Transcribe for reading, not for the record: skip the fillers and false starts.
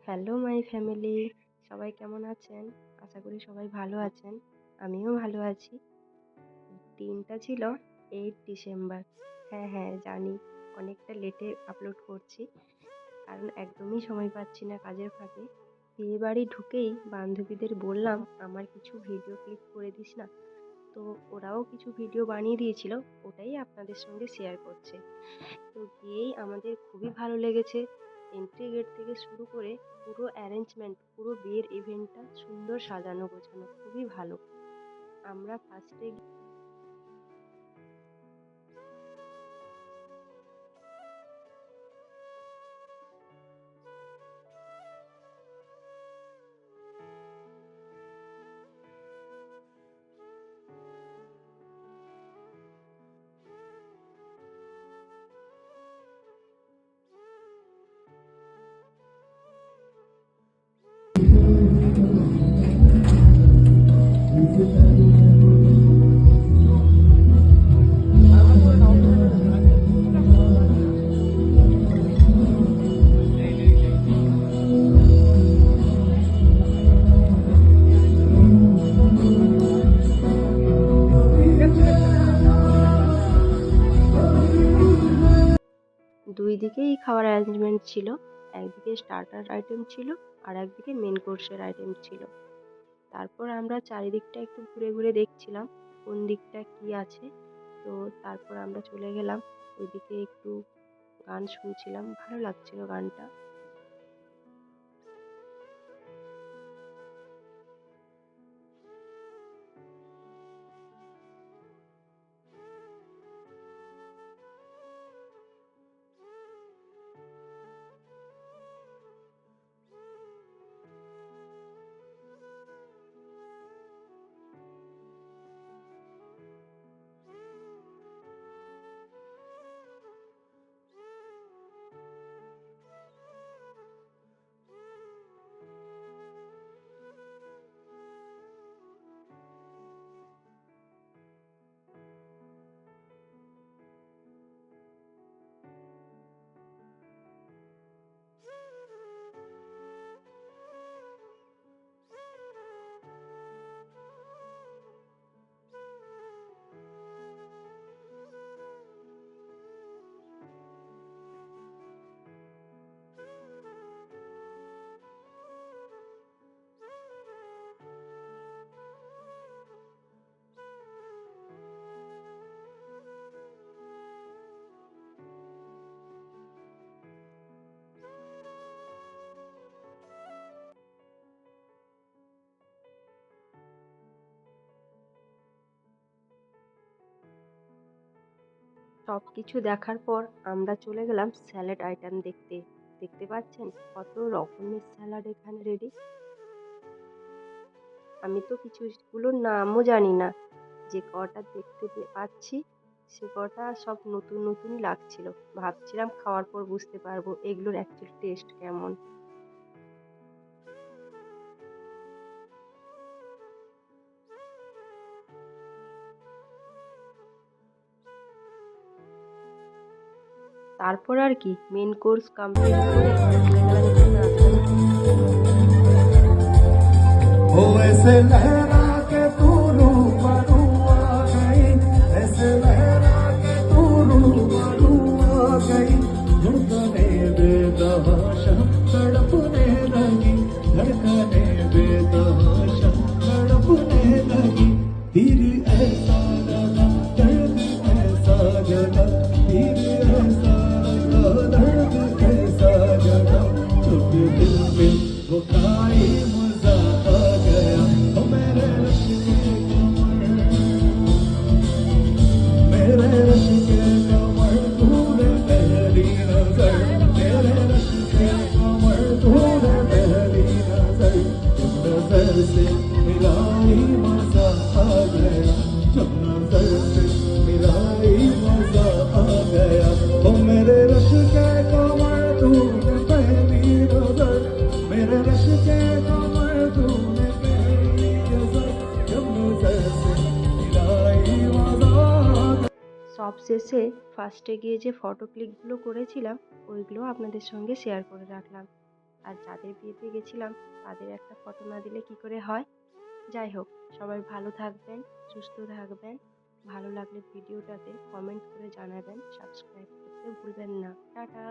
Hello my family, সবাই কেমন আছেন? আশা করি সবাই ভালো আছেন। আমিও ভালো আছি। দিনটা ছিল 8 ডিসেম্বর। হ্যাঁ, জানি অনেকটা লেটে আপলোড করছি। কারণ একদমই সময় পাচ্ছি না কাজের ফাঁকে। বিয়েবাড়ি ঢুকেই বান্ধবীদের বললাম, আমার কিছু ভিডিও ক্লিক করে দিস না। তো ওরাও কিছু ভিডিও বানিয়ে দিয়েছিল, ওটাই আপনাদের সঙ্গে শেয়ার করছি। তো গিয়েই আমাদের খুবই ভালো লেগেছে। এন্ট্রি গেট থেকে শুরু করে পুরো অ্যারেঞ্জমেন্ট, পুরো বিয়ের ইভেন্টটা সুন্দর সাজানো গোছানো, খুবই ভালো। আমরা ফার্স্টে দুই দিকেই খাওয়ার অ্যারেঞ্জমেন্ট ছিল। একদিকে স্টার্টার আইটেম ছিল আর একদিকে মেন কোর্সের আইটেম ছিল। তারপর আমরা চারিদিকটা একটু ঘুরে ঘুরে দেখছিলাম কোন দিকটা কি আছে। তো তারপর আমরা চলে গেলাম ওইদিকে, একটু গান শুনছিলাম, ভালো লাগছিল গানটা। সবকিছু দেখার পর আমরা চলে গেলাম স্যালাড আইটেম দেখতে। দেখতে পাচ্ছেন কত রকমের স্যালাড এখানে রেডি। আমি তো কিছুগুলোর নামও জানি না, যে কটা দেখতে পাচ্ছি সে কটা সব নতুন নতুনই লাগছিল। ভাবছিলাম খাওয়ার পর বুঝতে পারবো এগুলোর অ্যাকচুয়াল টেস্ট কেমন। তারপর আর কি, মেন কোর্স কমপ্লিট করে আমরা চলে গেলাম একটু নাচগান করতে। हो ऐसे लहरा के तू रूबरू आ गई, ऐसे लहरा के तू रूबरू आ गई। धड़कने बेतहाशा तड़पने लगी, धड़कने बेतहाशा तड़पने लगी। तीर ऐसा लगा, दर्द ऐसा जगा, तीर ऐसा लगा, दर्द ऐसा जगा। चुप दिल में वो खाई मजा आ गया। ओ मेरे रश के कमर, मेरे रश के कमर तूने पहली नजर, मेरे रश के कमर तूने पहली नजर। जब नजर से मिलाई मजा आ गया, जब नजर से मिलाई मजा आ गया। ओ मेरे रश के कमर तूने पहली नजर, मेरे रश के कमर तूने पहली नजर। जब नजर से मिलाई मजा आ गया। সব শেষে ফার্স্টে গিয়ে যে ফটো ক্লিকগুলো করেছিলাম ওইগুলো আপনাদের সঙ্গে শেয়ার করে রাখলাম। আর যাদের বিয়েতে গেছিলাম তাদের একটা ফটো না দিলে কি করে হয়। যাই হোক, সবাই ভালো থাকবেন, সুস্থ থাকবেন। ভালো লাগলে ভিডিওটাতে কমেন্ট করে জানাবেন, সাবস্ক্রাইব করতে ভুলবেন না। টাটা।